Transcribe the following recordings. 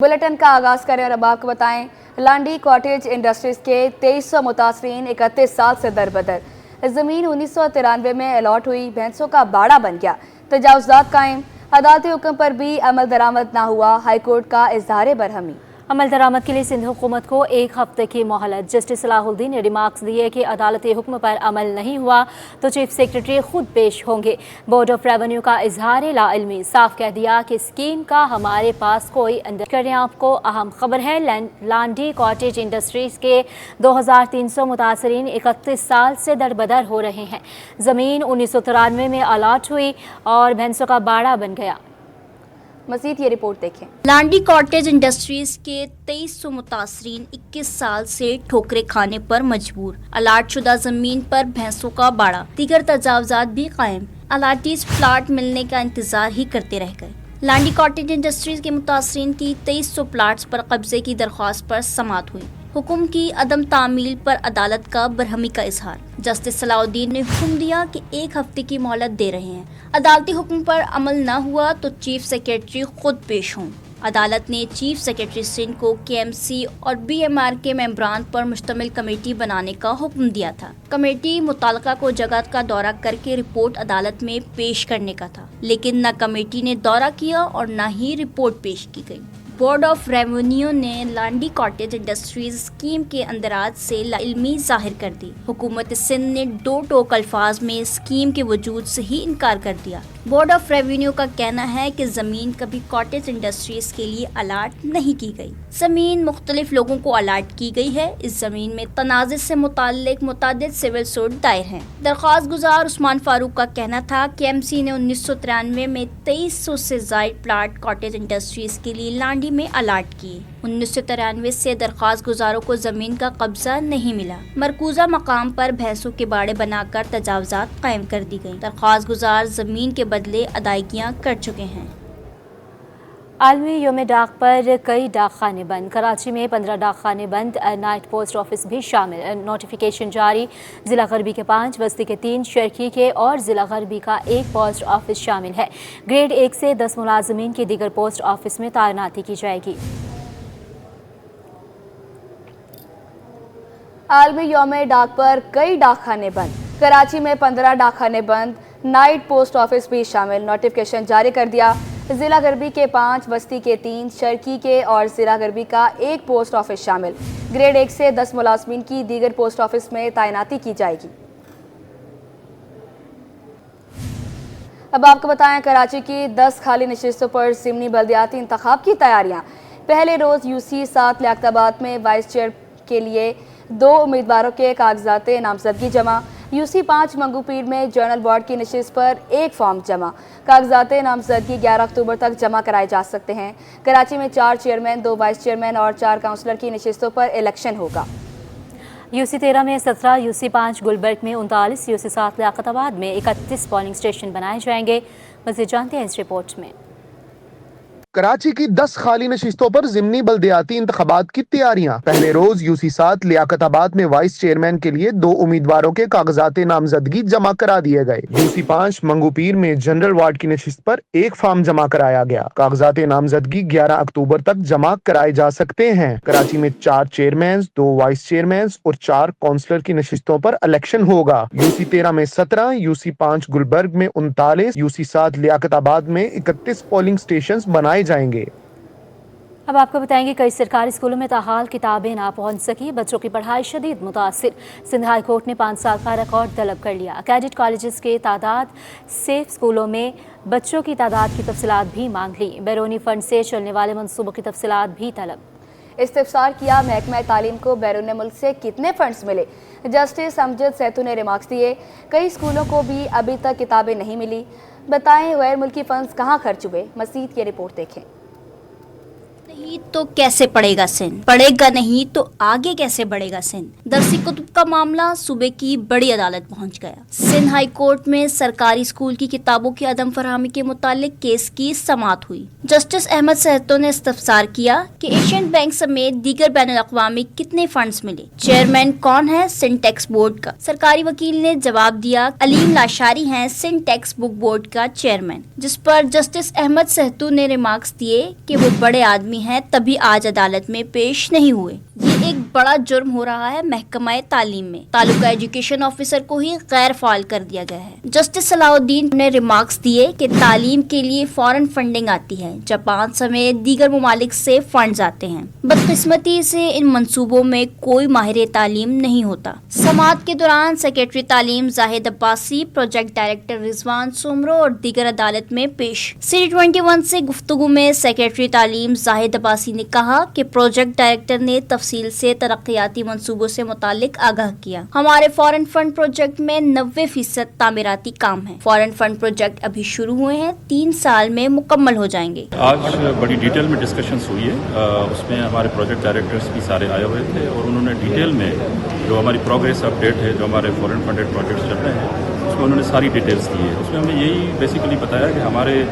Bulletin का आगाज करें और अब आपको बताएं, लांडी कॉटेज इंडस्ट्रीज के 2300 मुतासरीन 31 साल से दरबदर। जमीन 1993 में अलॉट हुई, भैंसों का बाड़ा बन गया, तजावुज़ात कायम, अदालती हुक्म पर भी अमल दरामद ना हुआ, हाईकोर्ट का इज़हार बरहमी। अमल दरामद के लिए सिंध हुकूमत को 1 हफ्ते की मोहलत। जस्टिस सलाहुद्दीन ने रिमार्क्स दिए कि अदालती हुक्म पर अमल नहीं हुआ तो चीफ सेक्रेटरी खुद पेश होंगे। बोर्ड ऑफ रेवेन्यू का इजहार लाइल्मी, साफ कह दिया कि स्कीम का हमारे पास कोई अंदाजा करें। आपको अहम खबर है, लांडी कॉटेज इंडस्ट्रीज के 2300 मुतासरीन 31 साल से दरबदर हो रहे हैं। ज़मीन 1993 में अलॉट हुई और भैंसों का बाड़ा बन गया। मज़ीद ये रिपोर्ट देखें। लांडी कॉटेज इंडस्ट्रीज के 2300 मुतासरीन 21 साल से ठोकरे खाने पर मजबूर। अलाट शुदा जमीन पर भैंसों का बाड़ा, दीगर तजावुज़ात भी कायम। अलाटीज प्लाट मिलने का इंतजार ही करते रह गए। लांडी कॉटेज इंडस्ट्रीज के मुतासरीन की 2300 प्लाट्स पर कब्जे की दरख्वास्त पर समाअत हुई। हुक्म की अदम तामील पर अदालत का बरहमी का इजहार। जस्टिस सलाहुद्दीन ने हुक्म दिया कि 1 हफ्ते की मोहलत दे रहे हैं। अदालती हुक्म पर अमल न हुआ तो चीफ सेक्रेटरी खुद पेश हों। अदालत ने चीफ सेक्रेटरी सिंध को केएमसी और बीएमआर के मेंबरान पर मुश्तमिल कमेटी बनाने का हुक्म दिया था। कमेटी मुताल्लिका को जगह का दौरा करके रिपोर्ट अदालत में पेश करने का था, लेकिन न कमेटी ने दौरा किया और न ही रिपोर्ट पेश की गई। बोर्ड ऑफ रेवेन्यू ने लांडी कॉटेज इंडस्ट्रीज स्कीम के अंदराज से इल्मी जाहिर कर दी। हुकूमत सिंध ने दो टोक अल्फाज में स्कीम के वजूद से ही इनकार कर दिया। बोर्ड ऑफ रेवेन्यू का कहना है कि जमीन कभी कॉटेज इंडस्ट्रीज के लिए अलाट नहीं की गई। जमीन मुख्तलिफ लोगों को अलाट की गई है। इस जमीन में तनाज़े से मुताल्लिक मुतादिद सिविल सूट दायर हैं। दरख्वास्त गुजार उस्मान फारूक का कहना था कि एमसी ने 1993 में 2300 से ज़ायद प्लाट कॉटेज इंडस्ट्रीज के लिए लांडी में अलाट किए। 1993 से दरख्वास्त गुजारों को जमीन का कब्जा नहीं मिला। मरकूजा मकाम पर भैंसों के बाड़े बनाकर तजावुज़ात कायम कर दी गई। दरख्वास्त गुजार जमीन के बदले अदायगियाँ कर चुके हैं। आलमी योम डाक पर कई डाक खाने बंद। कराची में 15 डाक खाने बंद, नाइट पोस्ट ऑफिस भी शामिल। नोटिफिकेशन जारी। ज़िला गरबी के 5, बस्ती के 3, शर्की के और ज़िला गरबी का 1 पोस्ट ऑफिस शामिल है। ग्रेड 1 से 10 मुलाजमीन की दीगर पोस्ट ऑफिस में तैनाती की जाएगी। आलमी योम डाक पर कई डाक खाने बंद। कराची में 15 डाक खाने बंद, नाइट पोस्ट ऑफिस भी शामिल। नोटिफिकेशन जारी कर दिया। ज़िला गरबी के 5, बस्ती के 3, शर्की के और ज़िला गरबी का 1 पोस्ट ऑफिस शामिल। ग्रेड 1 से 10 मुलाजमीन की दीगर पोस्ट ऑफिस में तैनाती की जाएगी। अब आपको बताएं, कराची की 10 खाली नशिस्तों पर ज़िमनी बल्दियाती इंतखाब की तैयारियां। पहले रोज़ यूसी 7 लियाकताबाद में वाइस चेयर के लिए 2 उम्मीदवारों के कागजात नामजदगी जमा। यूसी 5 मंगूपीर में जनरल वार्ड की नशिस्त पर 1 फॉर्म जमा। कागजात नामजदगी 11 अक्टूबर तक जमा कराए जा सकते हैं। कराची में 4 चेयरमैन, 2 वाइस चेयरमैन और 4 काउंसलर की नशिस्तों पर इलेक्शन होगा। यूसी 13 में 17, यूसी 5 गुलबर्ग में 39, यूसी 7 लियाकताबाद में 31 पोलिंग स्टेशन बनाए जाएंगे। मज़ीद जानते हैं इस रिपोर्ट में। कराची की 10 खाली नशिस्तों पर ज़िमनी बल्दियाती इंतखाबात की तैयारियां। पहले रोज यूसी 7 लियाकताबाद में वाइस चेयरमैन के लिए 2 उम्मीदवारों के कागजात नामजदगी जमा करा दिए गए। यूसी 5 मंगूपीर में जनरल वार्ड की नशिस्त पर 1 फॉर्म जमा कराया गया। कागजात नामजदगी 11 अक्टूबर तक जमा कराए जा सकते हैं। कराची में 4 चेयरमैन, 2 वाइस चेयरमैन और 4 काउंसलर की नशिस्तों पर इलेक्शन होगा। यूसी 13 में 17, यूसी 5 गुलबर्ग में 39, यूसी 7 लियाकताबाद में 31 पोलिंग स्टेशन बनाए जाएंगे। अब आपको बताएंगे, कई सरकारी स्कूलों में ताहाल किताबें ना पहुंच सकी, बच्चों की पढ़ाई शदीद मुतासिर। सिंध हाई कोर्ट ने 5 साल का रिकॉर्ड तलब कर लिया। कैडेट कॉलेजेस के तादाद, सेफ स्कूलों में बच्चों की तादाद की तफसीलात भी मांग ली। बैरूनी फंड से चलने वाले मनसूबों की तफसीलात भी तलब। इस्तिफसार किया, महकमा तालीम को बैरून मुल्क से कितने फंड्स मिले। जस्टिस अमजद सैतू ने रिमार्क्स दिए। कई स्कूलों को भी अभी तक किताबें नहीं मिली। बताएं गैर मुल्की फंड्स कहाँ खर्च हुए। मज़ीद ये रिपोर्ट देखें। नहीं तो कैसे पढ़ेगा सिंध, पढ़ेगा नहीं तो आगे कैसे बढ़ेगा सिंध। दरसी कुतुब का मामला सूबे की बड़ी अदालत पहुंच गया। सिंध हाई कोर्ट में सरकारी स्कूल की किताबों की अदम फरहमी के मुतालिक केस की समाअत हुई। जस्टिस अहमद सहतो ने इस्तफसार किया कि एशियन बैंक समेत दीगर बैनुल अक़वामी कितने फंड्स मिले। चेयरमैन कौन है सिंध टैक्स बोर्ड का। सरकारी वकील ने जवाब दिया, अलीम लाशारी हैं सिंध टैक्स बुक बोर्ड का चेयरमैन, जिस पर जस्टिस अहमद सहतो ने रिमार्क्स दिए कि वो बड़े आदमी आदमी हैं तभी आज अदालत में पेश नहीं हुए। ये एक बड़ा जुर्म हो रहा है महकमा तालीम में। तालुका एजुकेशन ऑफिसर को ही गैर फाल कर दिया गया है। जस्टिस सलाहुद्दीन ने रिमार्क्स दिए कि तालीम के लिए फॉरेन फंडिंग आती है, जापान समेत दीगर ममालिक से फंड्स आते हैं। बदकिस्मती से इन मंसूबों में कोई माहिर तालीम नहीं होता। समाअत के दौरान सेक्रेटरी तालीम जाहिद अब्बासी, प्रोजेक्ट डायरेक्टर रिजवान सुमरो और दीगर अदालत में पेश। CD21 से गुफ्तगू में सेक्रेटरी तालीम जाहिद अब्बासी ने कहा कि प्रोजेक्ट डायरेक्टर ने तफसील से तरक्याती मंसूबों से मुतालिक आगाह किया। हमारे फॉरेन फंड प्रोजेक्ट में 90% तामीराती काम है। फॉरेन फंड प्रोजेक्ट अभी शुरू हुए हैं, 3 साल में मुकम्मल हो जाएंगे। आज बड़ी डिटेल में डिस्कशंस हुई है, उसमें हमारे प्रोजेक्ट डायरेक्टर्स भी सारे आए हुए थे और उन्होंने डिटेल में जो हमारी प्रोग्रेस अपडेट है, जो हमारे फॉरेन फंडेड प्रोजेक्ट्स चल रहे हैं, उसमें उन्होंने सारी डिटेल्स दी है। उसमें हमें यही बेसिकली बताया कि हमारे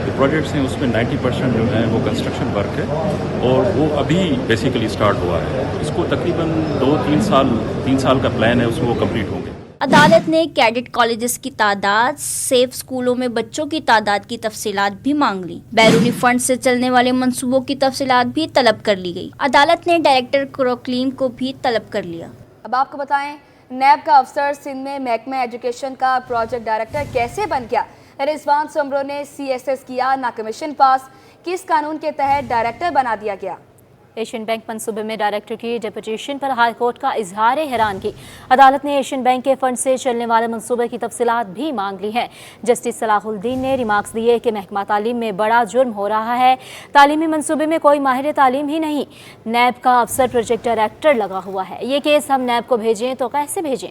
जो प्रोजेक्ट्स हैं उसमें 90% जो है वो कंस्ट्रक्शन वर्क है और वो अभी बेसिकली स्टार्ट हुआ है। इसको तकरीबन 3 साल का प्लान है, उसमें वो कंप्लीट होंगे। अदालत ने कैडेट कॉलेजेस की तादाद, सेफ स्कूलों में बच्चों की तादाद की तफसीलात भी मांग ली। बैरूनी फंड से चलने वाले मंसूबों की तफसीलात भी तलब कर ली गई। अदालत ने डायरेक्टर क्रोक्लीम को भी तलब कर लिया। अब आपको बताएं, नैब का अफसर सिंध में महकमा एजुकेशन का प्रोजेक्ट डायरेक्टर कैसे बन गया। रिजवान सुमरो ने CSS किया ना कमीशन पास, किस कानून के तहत डायरेक्टर बना दिया गया। एशियन बैंक मंसूबे में डायरेक्टर की डेपुटेशन पर हाई कोर्ट का इजहार हैरानगी। अदालत ने एशियन बैंक के फंड से चलने वाले मंसूबे की तफसीलात भी मांग ली हैं। जस्टिस सलाहुद्दीन ने रिमार्क्स दिए कि महकमा तालीम में बड़ा जुर्म हो रहा है। तालीमी मंसूबे में कोई माहिर तालीम ही नहीं, नैब का अफसर प्रोजेक्ट डायरेक्टर लगा हुआ है। ये केस हम नैब को भेजें तो कैसे भेजें।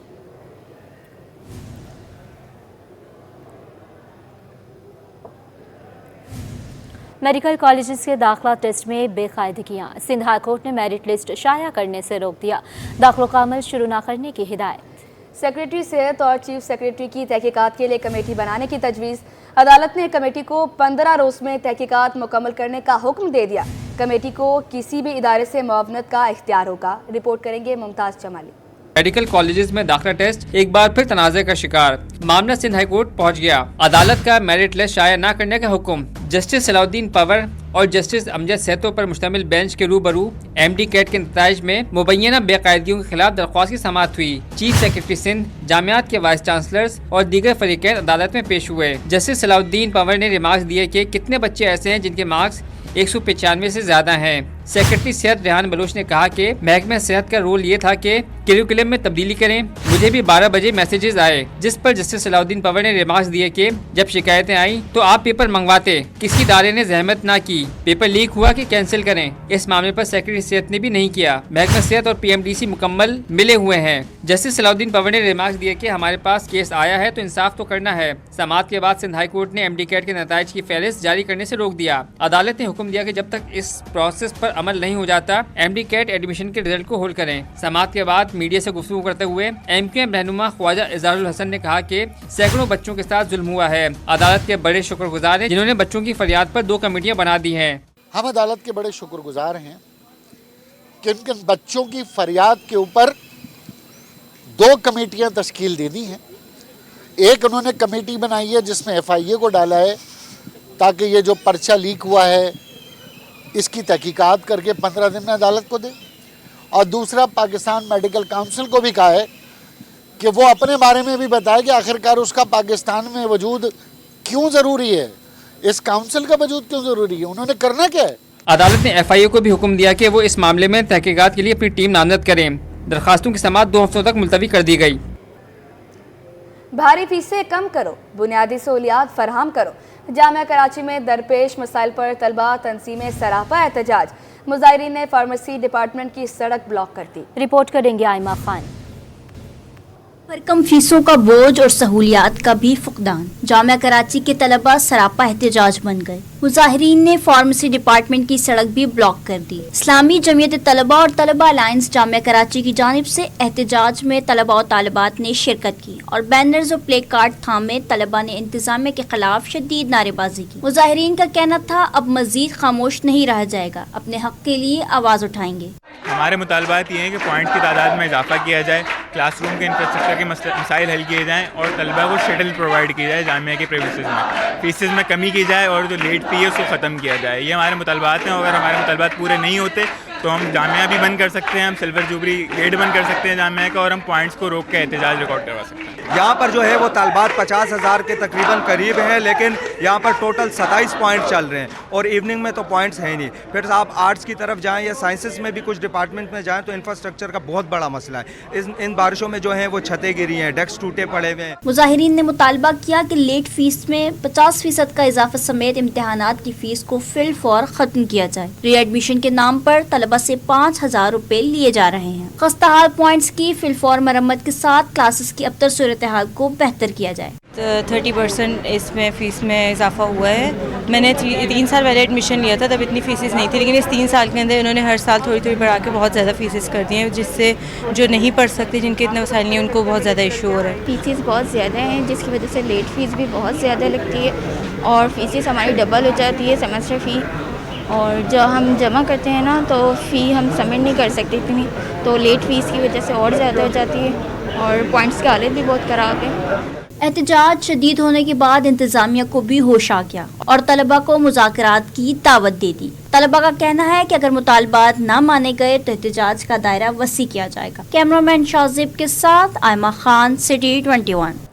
मेडिकल कॉलेजेस के दाखिला टेस्ट में बेकायदगियां। सिंध हाई कोर्ट ने मेरिट लिस्ट शाया करने से रोक दिया। दाखिलों का अमल शुरू न करने की हिदायत। सेक्रेटरी सेहत और चीफ सेक्रेटरी की तहकीकात के लिए कमेटी बनाने की तजवीज़। अदालत ने कमेटी को 15 रोज में तहकीकात मुकम्मल करने का हुक्म दे दिया। कमेटी को किसी भी इदारे से मुआवनत का इख्तियार होगा। रिपोर्ट करेंगे मुमताज़ जमाली। मेडिकल कॉलेजेस में दाखिला टेस्ट एक बार फिर तनाज़े का शिकार। मामला सिंध हाई कोर्ट पहुंच गया। अदालत का मेरिट लिस्ट शाया न करने का हुक्म। जस्टिस सलाहुद्दीन पवर और जस्टिस अमजद सेहतों पर मुश्तमिल बेंच के रूबरू MD कैट के नताइज में मुबैना बेकायदगियों के खिलाफ दरख्वास्त की समाअत हुई। चीफ सेक्रेटरी सिंध, जामियात के वाइस चांसलर्स और दीगर फरीकैन अदालत में पेश हुए। जस्टिस सलाहुद्दीन पवर ने रिमार्क्स दिए कि कितने बच्चे ऐसे हैं जिनके मार्क्स 195 से ज्यादा हैं। सेक्रेटरी सेहत रेहान बलोच ने कहा कि महकमा सेहत का रोल ये था कि करिकुलम में तब्दीली करें। मुझे भी 12 बजे मैसेजेस आए, जिस पर जस्टिस सलाहुद्दीन पवर ने रिमार्क्स दिए कि जब शिकायतें आई तो आप पेपर मंगवाते, किसी इदारे ने जहमत ना की, पेपर लीक हुआ कि कैंसिल करें। इस मामले पर सेक्रेटरी सेहत ने भी नहीं किया। महकमा सेहत और PMDC मुकम्मल मिले हुए हैं। जस्टिस सलाहुद्दीन पवर ने रिमार्क्स दिए कि हमारे पास केस आया है तो इंसाफ तो करना है। समाअत के बाद सिंध हाई कोर्ट ने MD कैट के नताइज की फहरिस्त जारी करने से रोक दिया। अदालत ने हुक्म दिया कि जब तक इस प्रोसेस पर अमल नहीं हो जाता MD कैट एडमिशन के रिजल्ट को होल्ड करें। समाअत के बाद मीडिया से गुफ्तगू करते हुए MQM रहनुमा ख्वाजा इज़हारुल हसन ने कहा कि सैकड़ों बच्चों के साथ जुल्म हुआ है। अदालत के बड़े शुक्रगुजार हैं जिन्होंने बच्चों की फरियाद पर 2 कमेटियां बना दी हैं। हम अदालत के बड़े शुक्रगुजार हैं कि उनके बच्चों की फरियाद के ऊपर 2 कमेटियां तश्कील दे दी हैं। एक उन्होंने कमेटी बनाई है जिसमें FIA को डाला है ताकि ये जो पर्चा लीक हुआ है इसकी तहकीकात करके 15 दिन में अदालत को दे, और दूसरा पाकिस्तान मेडिकल काउंसिल को भी कहा है कि वो अपने बारे में भी बताए कि आखिरकार उसका पाकिस्तान में वजूद क्यों ज़रूरी है, इस काउंसिल का वजूद क्यों ज़रूरी है, उन्होंने करना क्या है। अदालत ने FIA को भी हुक्म दिया कि वो इस मामले में तहकीकात के लिए अपनी टीम नामजद करें। दरखास्तों की समाअत 2 हफ्तों तक मुलतवी कर दी गई। भारी फीसें कम करो, बुनियादी सहूलियात फराहम करो। जामिया कराची में दरपेश मसाइल पर तलबा तंजीमें सरापा एहतजाज। मुजाहिरीन ने फार्मेसी डिपार्टमेंट की सड़क ब्लॉक कर दी। रिपोर्ट करेंगे आइमा खान। पर कम फीसों का बोझ और सहूलियात का भी फुकदान। जामिया कराची के तलबा सरापा एहतजाज बन गए। मुजाहिरीन ने फार्मेसी डिपार्टमेंट की सड़क भी ब्लॉक कर दी। इस्लामी जमीयत तलबा और तलबा अलायंस जामिया कराची की जानिब से एहतजाज में तलबा और तालिबात ने शिरकत की और बैनर्स और प्ले कार्ड थामे तलबा ने इंतजामिया के खिलाफ शदीद नारेबाजी की। मुजाहिरीन का कहना था अब मजीद खामोश नहीं रहा जाएगा, अपने हक के लिए आवाज उठाएंगे। ہمارے مطالبات یہ ہیں کہ پوائنٹس کی تعداد میں اضافہ کیا جائے, کلاس روم کے انفراسٹرکچر کے مسائل حل کیے جائیں, اور طلبہ کو شٹل پرووائڈ کی جائے جامعہ کے پریمیسز میں, فیسز میں کمی کی جائے, اور جو لیٹ فی ہے اس کو ختم کیا جائے. یہ ہمارے مطالبات ہیں. اگر ہمارے مطالبات پورے نہیں ہوتے تو ہم جامعہ بھی بند کر سکتے ہیں, ہم سلور جوبلی گیٹ بند کر سکتے ہیں جامعہ کا, اور ہم پوائنٹس کو روک کے احتجاج ریکارڈ کروا سکتے ہیں. یہاں پر جو ہے وہ طالبات 50,000 کے تقریباً قریب ہیں, لیکن یہاں پر ٹوٹل 27 پوائنٹ چل رہے ہیں, اور ایوننگ میں تو پوائنٹس ہیں نہیں. پھر آپ آرٹس کی طرف جائیں یا سائنسز میں بھی کچھ ڈپارٹمنٹ میں جائیں تو انفراسٹرکچر کا بہت بڑا مسئلہ ہے. ان بارشوں میں جو ہیں وہ چھتیں گری ہیں, ڈیسک ٹوٹے پڑے ہوئے ہیں. مظاہرین نے مطالبہ کیا کہ لیٹ فیس میں 50% کا اضافہ سمیت امتحانات کی فیس کو فی الفور ختم کیا جائے. ری ایڈمیشن کے نام پر طلبہ سے 5,000 روپے لیے جا رہے ہیں. خستحال پوائنٹس کی فی الفور مرمت کے ساتھ کلاسز کی ابتر صورتحال کو بہتر کیا جائے. 30% اس میں فیس میں اضافہ ہوا ہے. میں نے 3 سال پہلے ایڈمیشن لیا تھا, تب اتنی فیسز نہیں تھی, لیکن اس 3 سال کے اندر انہوں نے ہر سال تھوڑی تھوڑی بڑھا کے بہت زیادہ فیسز کر دی ہیں, جس سے جو نہیں پڑھ سکتے, جن کے اتنے وسائل نہیں, ان کو بہت زیادہ ایشو ہو رہا ہے. فیسز بہت زیادہ ہیں جس کی وجہ سے لیٹ فیس بھی بہت زیادہ لگتی ہے, اور فیسز ہماری ڈبل ہو جاتی ہے سیمسٹر فی, اور جو ہم جمع کرتے ہیں نا تو فی ہم سبمٹ نہیں کر سکتے اتنی, تو لیٹ فیس کی وجہ سے اور زیادہ ہو جاتی ہے, اور پوائنٹس کی حالت بھی بہت خراب ہے. احتجاج شدید ہونے کے بعد انتظامیہ کو بھی ہوش آ گیا اور طلبہ کو مذاکرات کی دعوت دے دی. طلبہ کا کہنا ہے کہ اگر مطالبات نہ مانے گئے تو احتجاج کا دائرہ وسیع کیا جائے گا. کیمرامین شازب کے ساتھ آئمہ خان, سٹی 21.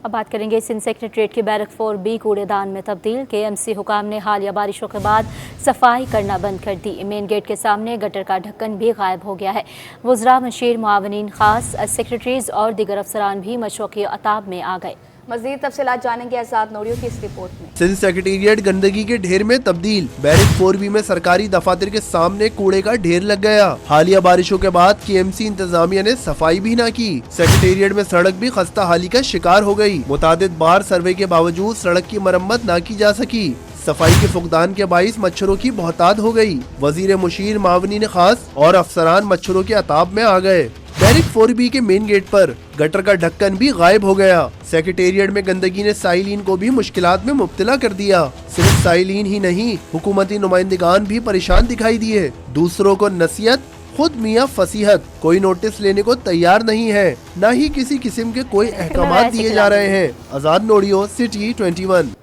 اب بات کریں گے سندھ سیکریٹریٹ کے بیرک 4B کوڑے دان میں تبدیل. KMC حکام نے حالیہ بارشوں کے بعد صفائی کرنا بند کر دی. مین گیٹ کے سامنے گٹر کا ڈھکن بھی غائب ہو گیا ہے. وزراء, مشیر, معاونین خاص, سیکریٹریز اور دیگر افسران بھی مشوقی عطاب میں آ گئے. مزید تفصیلات جانیں گے آزاد نوریو کی اس رپورٹ میں. سندھ سیکریٹریٹ گندگی کے ڈھیر میں تبدیل. بیرک 4B میں سرکاری دفاتر کے سامنے کوڑے کا ڈھیر لگ گیا. حالیہ بارشوں کے بعد KMC انتظامیہ نے صفائی بھی نہ کی. سیکریٹریٹ میں سڑک بھی خستہ حالی کا شکار ہو گئی. متعدد بار سروے کے باوجود سڑک کی مرمت نہ کی جا سکی. صفائی کے فقدان کے باعث مچھروں کی بہتات ہو گئی. وزیر, مشیر, معاونین خاص اور افسران مچھروں کے عطاب میں آ گئے. بیرک 4B کے مین گیٹ پر گٹر کا ڈھکن بھی غائب ہو گیا. سیکریٹریٹ میں گندگی نے سائلین کو بھی مشکلات میں مبتلا کر دیا. صرف سائلین ہی نہیں, حکومتی نمائندگان بھی پریشان دکھائی دیے. دوسروں کو نصیحت, خود میاں فصیحت. کوئی نوٹس لینے کو تیار نہیں ہے, نہ ہی کسی قسم کے کوئی احکامات دیے جا رہے ہیں. آزاد نوریو, سٹی 21.